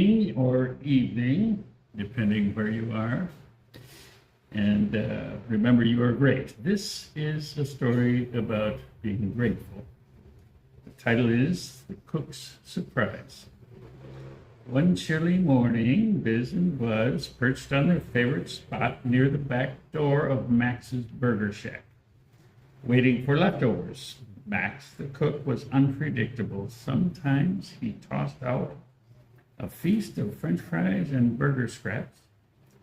morning or evening, depending where you are. And remember, you are great. This is a story about being grateful. The title is The Cook's Surprise. One chilly morning, Biz and Buzz perched on their favorite spot near the back door of Max's Burger Shack, waiting for leftovers. Max, the cook, was unpredictable. Sometimes he tossed out a feast of French fries and burger scraps.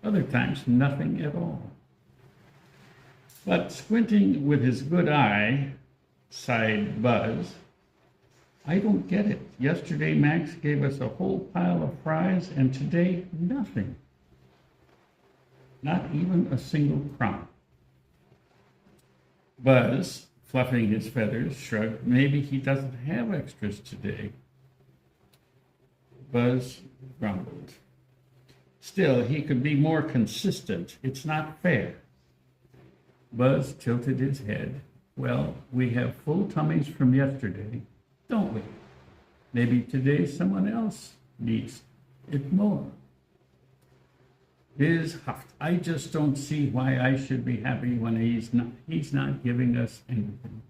Other times, nothing at all. But squinting with his good eye, sighed Buzz, I don't get it. Yesterday, Max gave us a whole pile of fries, and today, nothing. Not even a single crumb. Buzz, fluffing his feathers, shrugged. Maybe he doesn't have extras today. Buzz grumbled. Still, he could be more consistent. It's not fair. Buzz tilted his head. Well, we have full tummies from yesterday, don't we? Maybe today someone else needs it more. Biz huffed. I just don't see why I should be happy when he's not giving us anything.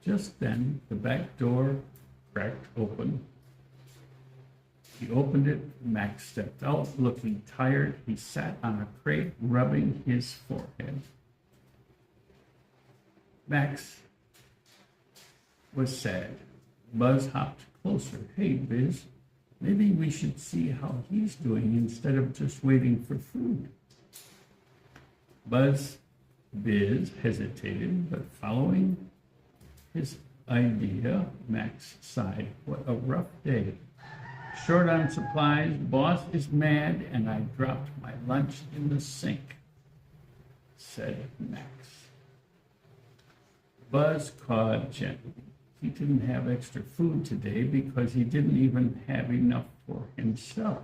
Just then, the back door cracked open. He opened it. Max stepped out, looking tired. He sat on a crate, rubbing his forehead. Max was sad. Buzz hopped closer. Hey, Biz, maybe we should see how he's doing instead of just waiting for food. Biz hesitated, but following his idea, Max sighed. What a rough day. Short on supplies, boss is mad, and I dropped my lunch in the sink, said Max. Buzz cawed gently. He didn't have extra food today because he didn't even have enough for himself.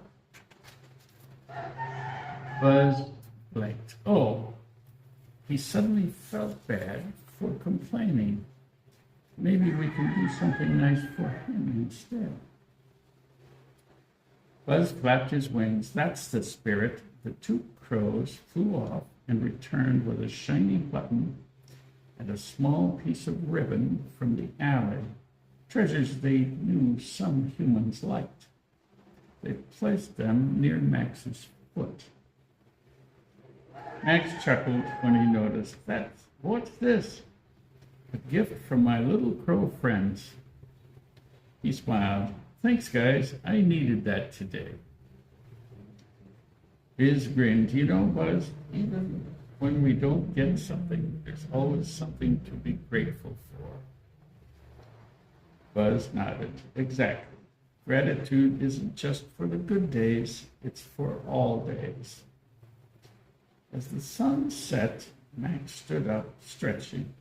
Buzz blinked. Oh, he suddenly felt bad for complaining. Maybe we can do something nice for him instead. Buzz flapped his wings. That's the spirit. The two crows flew off and returned with a shiny button and a small piece of ribbon from the alley, treasures they knew some humans liked. They placed them near Max's foot. Max chuckled when he noticed. What's this? A gift from my little crow friends. He smiled. Thanks, guys. I needed that today. Biz grinned. You know, Buzz, even when we don't get something, there's always something to be grateful for. Buzz nodded. Exactly. Gratitude isn't just for the good days, it's for all days. As the sun set, Max stood up, stretching.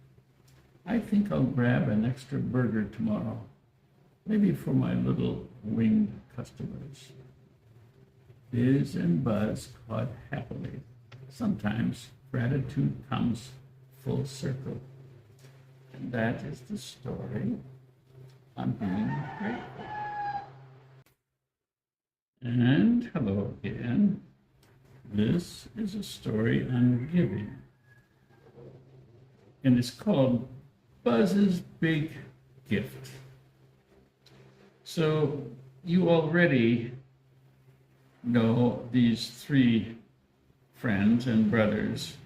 I think I'll grab an extra burger tomorrow. Maybe for my little winged customers. Biz and Buzz cawed happily. Sometimes gratitude comes full circle. And that is the story on being grateful. And hello again. This is a story on giving. And it's called Buzz's Big Gift. So you already know these three friends and brothers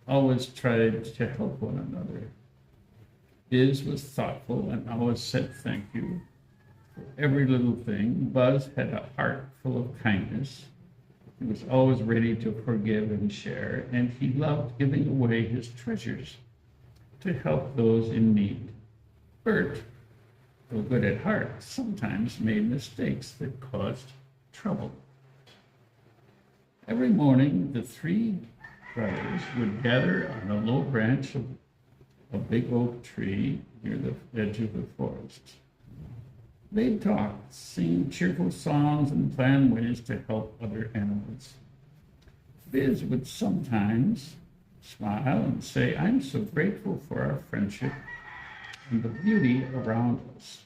always tried to help one another. Biz was thoughtful and always said thank you for every little thing. Buzz had a heart full of kindness. He was always ready to forgive and share, and he loved giving away his treasures to help those in need. Bert, though good at heart, sometimes made mistakes that caused trouble. Every morning, the three brothers would gather on a low branch of a big oak tree near the edge of the forest. They'd talk, sing cheerful songs, and plan ways to help other animals. Biz would sometimes smile and say, I'm so grateful for our friendship and the beauty around us.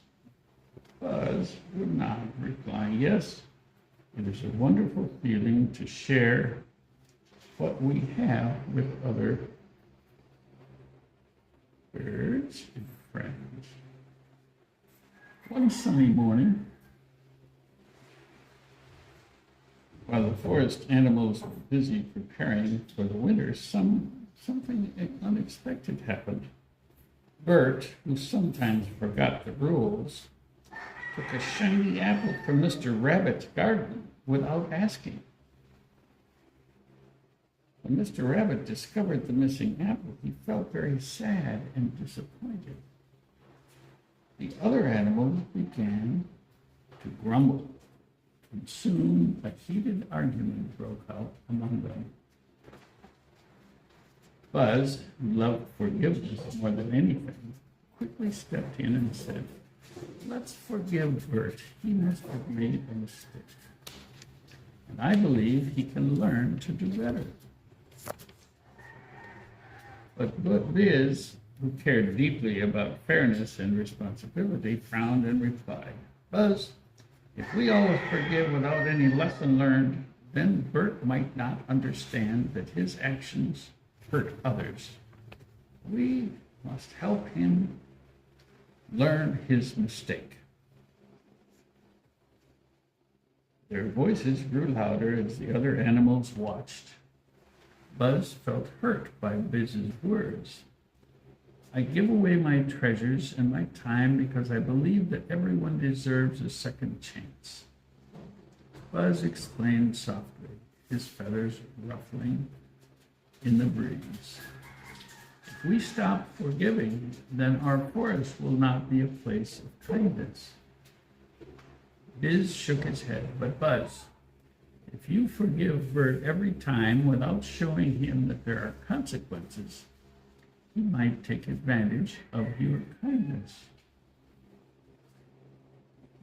Buzz would not reply. Yes, it is a wonderful feeling to share what we have with other birds and friends. One sunny morning, while the forest animals were busy preparing for the winter, something unexpected happened. Bert, who sometimes forgot the rules, took a shiny apple from Mr. Rabbit's garden without asking. When Mr. Rabbit discovered the missing apple, he felt very sad and disappointed. The other animals began to grumble, and soon a heated argument broke out among them. Buzz, who loved forgiveness more than anything, quickly stepped in and said, "Let's forgive Bert. He must have made a mistake. And I believe he can learn to do better." But Biz, who cared deeply about fairness and responsibility, frowned and replied, "Buzz, if we always forgive without any lesson learned, then Bert might not understand that his actions hurt others. We must help him learn his mistake." Their voices grew louder as the other animals watched. Buzz felt hurt by Biz's words. "I give away my treasures and my time because I believe that everyone deserves a second chance," Buzz explained softly, his feathers ruffling in the breeze. "If we stop forgiving, then our forest will not be a place of kindness." Biz shook his head. "But Buzz, if you forgive Bert every time without showing him that there are consequences, he might take advantage of your kindness.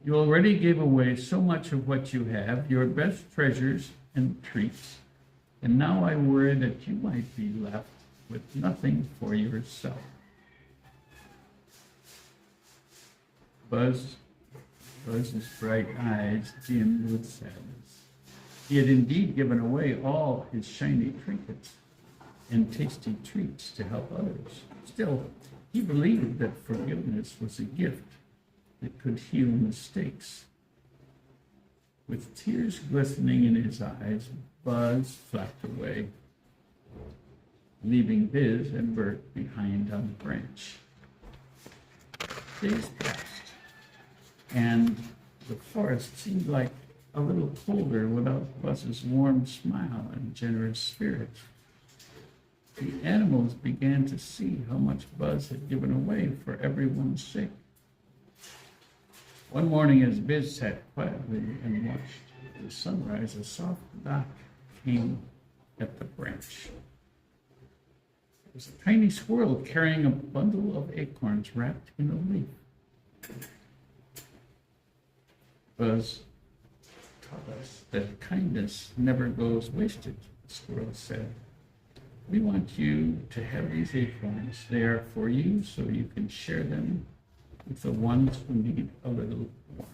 You already gave away so much of what you have, your best treasures and treats, and now I worry that you might be left with nothing for yourself." Buzz's bright eyes dimmed with sadness. He had indeed given away all his shiny trinkets and tasty treats to help others. Still, he believed that forgiveness was a gift that could heal mistakes. With tears glistening in his eyes, Buzz flapped away, leaving Biz and Bert behind on the branch. Days passed, and the forest seemed like a little colder without Buzz's warm smile and generous spirit. The animals began to see how much Buzz had given away for everyone's sake. One morning, as Biz sat quietly and watched the sunrise, a soft knock came at the branch. It was a tiny squirrel carrying a bundle of acorns wrapped in a leaf. Buzz taught us that kindness never goes wasted, the squirrel said. "We want you to have these acorns. They are for you so you can share them with the ones who need a little warmth."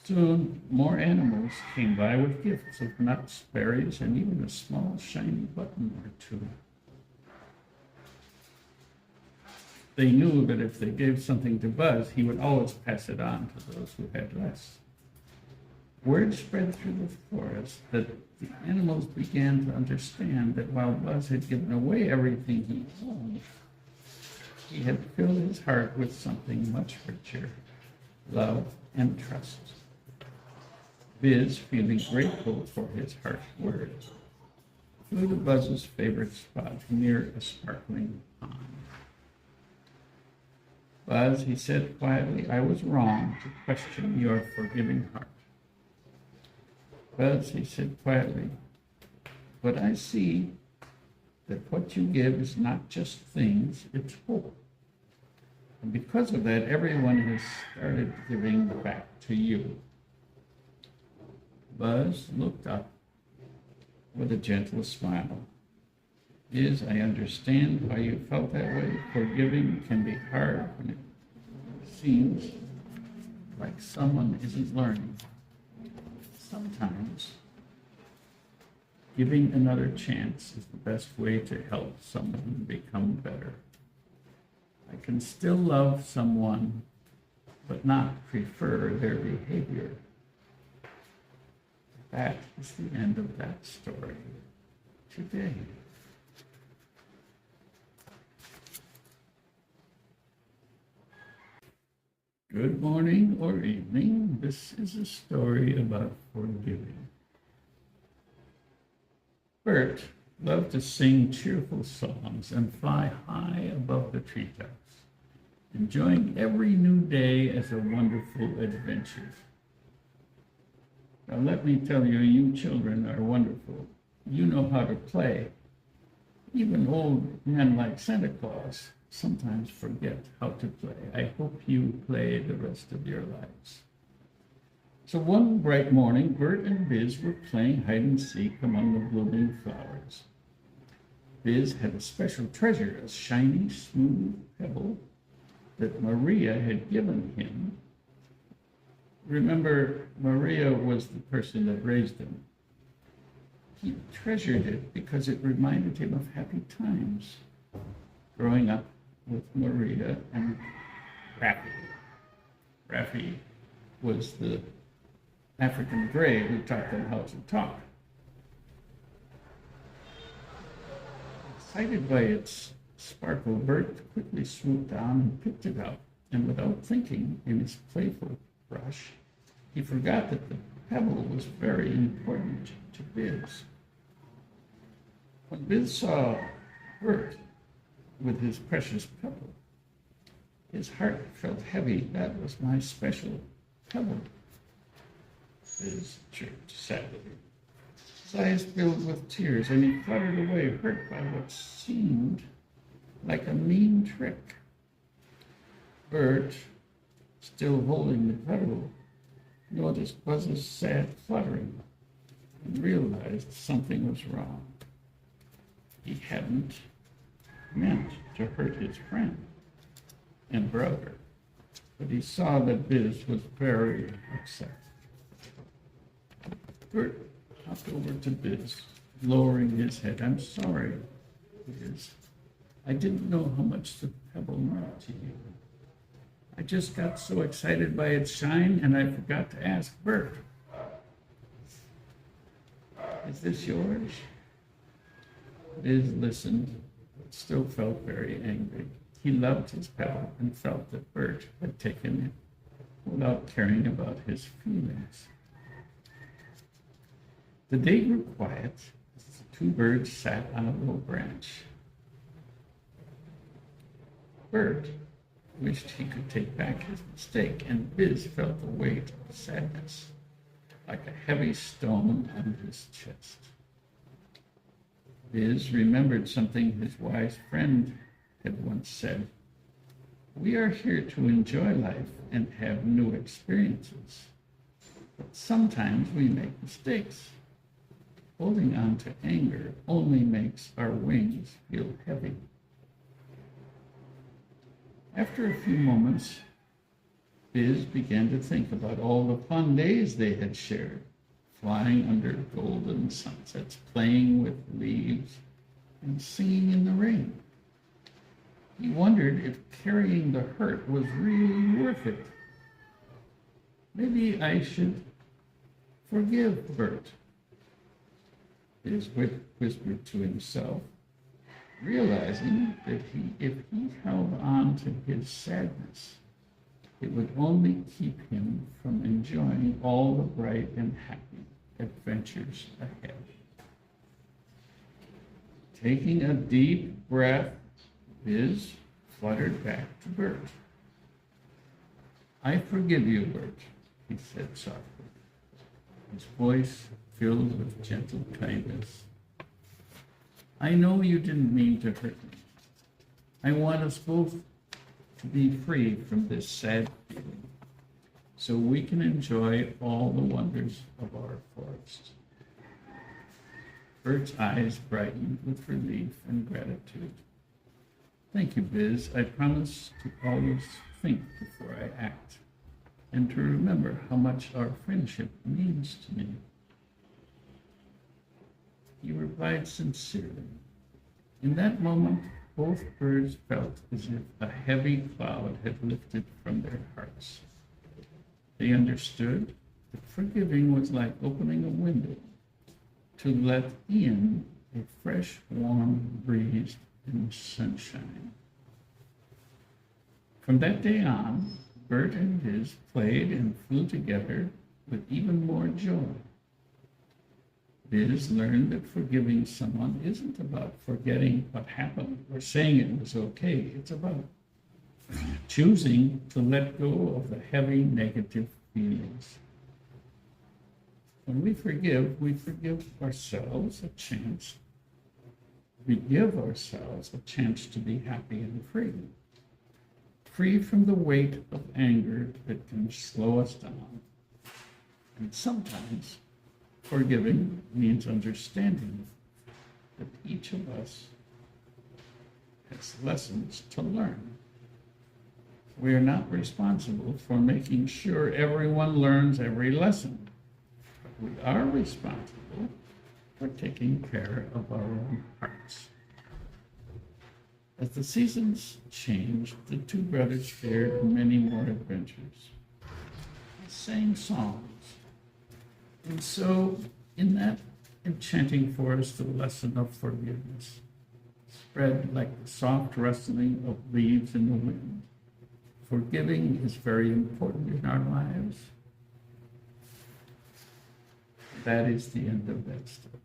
Soon, more animals came by with gifts of nuts, berries, and even a small shiny button or two. They knew that if they gave something to Buzz, he would always pass it on to those who had less. Word spread through the forest that the animals began to understand that while Buzz had given away everything he owned, he had filled his heart with something much richer, love and trust. Biz, feeling grateful for his harsh words, flew to Buzz's favorite spot near a sparkling pond. "Buzz," he said quietly, "I was wrong to question your forgiving heart." "Buzz," he said quietly, "but I see that what you give is not just things, it's hope. And because of that, everyone has started giving back to you." Buzz looked up with a gentle smile. "Biz, I understand why you felt that way. Forgiving can be hard when it seems like someone isn't learning. Sometimes giving another chance is the best way to help someone become better. I can still love someone, but not prefer their behavior. That is the end of that story today. Good morning or evening. This is a story about forgiving. Bert loved to sing cheerful songs and fly high above the treetops, enjoying every new day as a wonderful adventure. Now let me tell you, you children are wonderful. You know how to play. Even old men like Santa Claus sometimes forget how to play. I hope you play the rest of your lives. So one bright morning, Bert and Biz were playing hide and seek among the blooming flowers. Biz had a special treasure, a shiny, smooth pebble that Maria had given him. Remember, Maria was the person that raised him. He treasured it because it reminded him of happy times growing up with Maria and Raffy. Raffy was the African gray who taught them how to talk. Excited by its sparkle, Bert quickly swooped down and picked it up, and without thinking, in his playful rush, he forgot that the pebble was very important to Biz. When Biz saw Bert with his precious pebble, his heart felt heavy. That was my special pebble, Biz chirped sadly. His eyes filled with tears, and he fluttered away, hurt by what seemed like a mean trick. Bert, still holding the pebble, noticed Buzz's sad fluttering and realized something was wrong. He hadn't meant to hurt his friend and brother, but he saw that Biz was very upset. Bert hopped over to Biz, lowering his head. "I'm sorry, Biz. I didn't know how much the pebble meant to you. I just got so excited by its shine, and I forgot to ask Bert. Is this yours?" Biz listened, but still felt very angry. He loved his pebble and felt that Bert had taken it without caring about his feelings. The day grew quiet as the two birds sat on a low branch. Bert wished he could take back his mistake, and Biz felt the weight of sadness like a heavy stone on his chest. Biz remembered something his wise friend had once said: "We are here to enjoy life and have new experiences, but sometimes we make mistakes. Holding on to anger only makes our wings feel heavy." After a few moments, Biz began to think about all the fun days they had shared, flying under golden sunsets, playing with leaves, and singing in the rain. He wondered if carrying the hurt was really worth it. Maybe I should forgive Bert, Biz whispered to himself, realizing that if he held on to his sadness, it would only keep him from enjoying all the bright and happy adventures ahead. Taking a deep breath, Biz fluttered back to Bert. "I forgive you, Bert," he said softly, his voice filled with gentle kindness. "I know you didn't mean to hurt me. I want us both to be free from this sad feeling, so we can enjoy all the wonders of our forest." Bert's eyes brightened with relief and gratitude. "Thank you, Biz. I promise to always think before I act, and to remember how much our friendship means to me. He replied sincerely. In that moment, both birds felt as if a heavy cloud had lifted from their hearts. They understood that forgiving was like opening a window to let in a fresh, warm breeze and sunshine. From that day on, Bert and his played and flew together with even more joy. Biz learned that forgiving someone isn't about forgetting what happened or saying it was okay. It's about choosing to let go of the heavy negative feelings. When we forgive ourselves a chance. We give ourselves a chance to be happy and free from the weight of anger that can slow us down. And sometimes forgiving means understanding that each of us has lessons to learn. We are not responsible for making sure everyone learns every lesson, but we are responsible for taking care of our own hearts. As the seasons changed, the two brothers fared many more adventures. They sang songs. And so, in that enchanting forest, the lesson of forgiveness spread like the soft rustling of leaves in the wind. Forgiving is very important in our lives. That is the end of that story.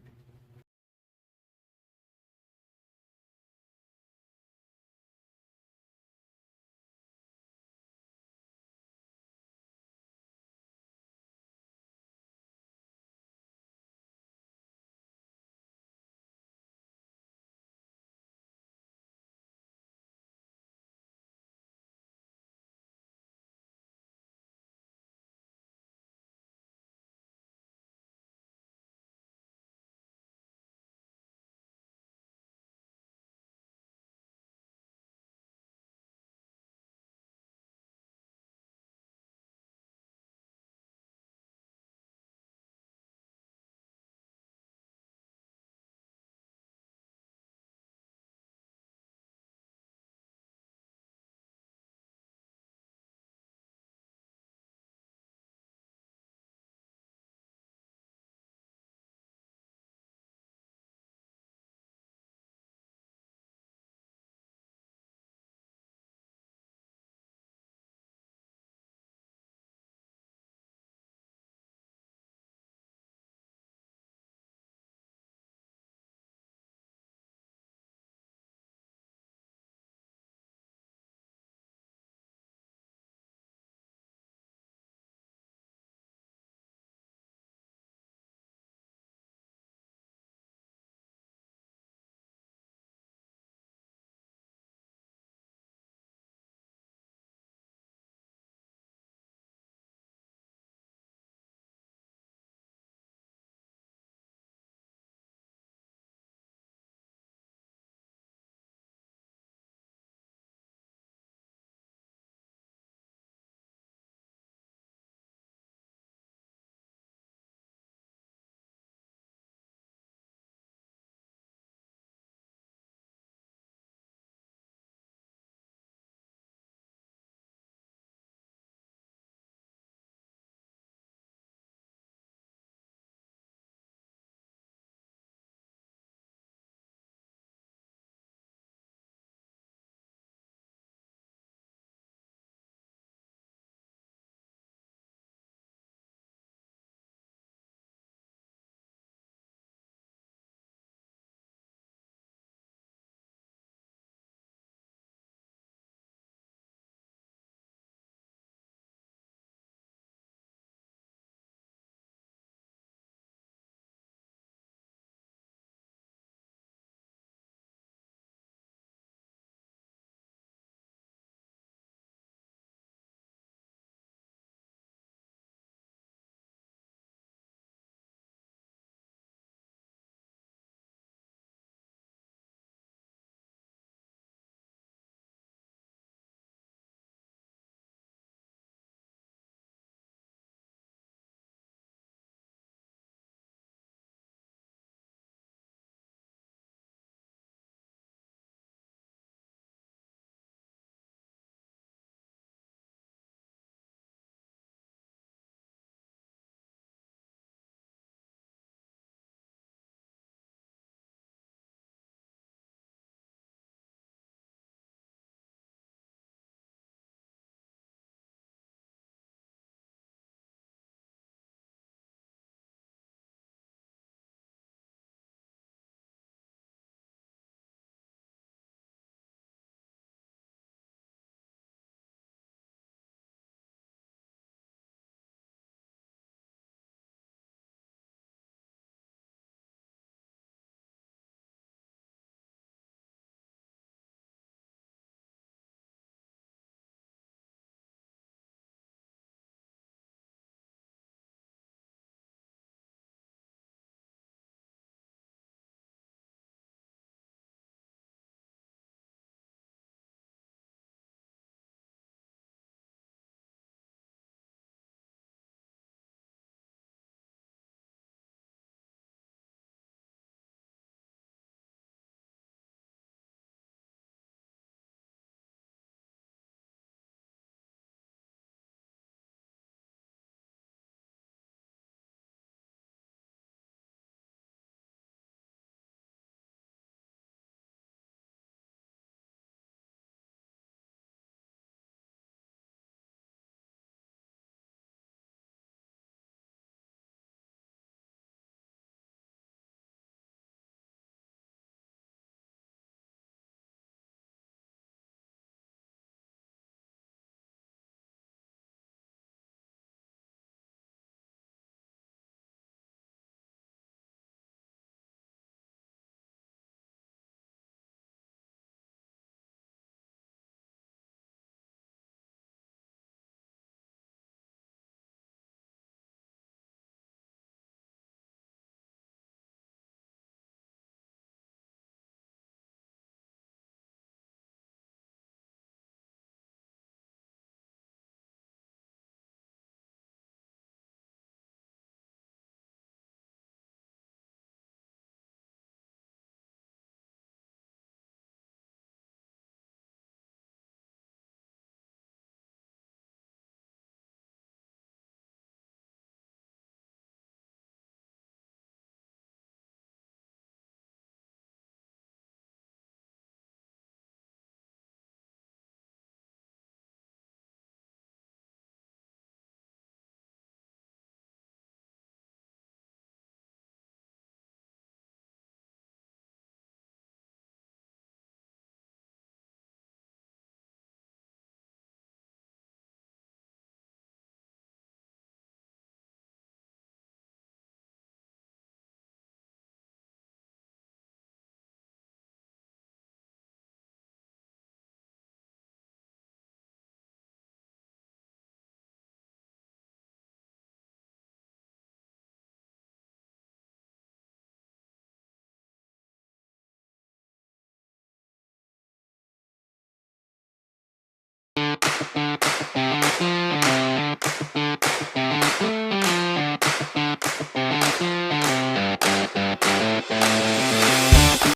Bye.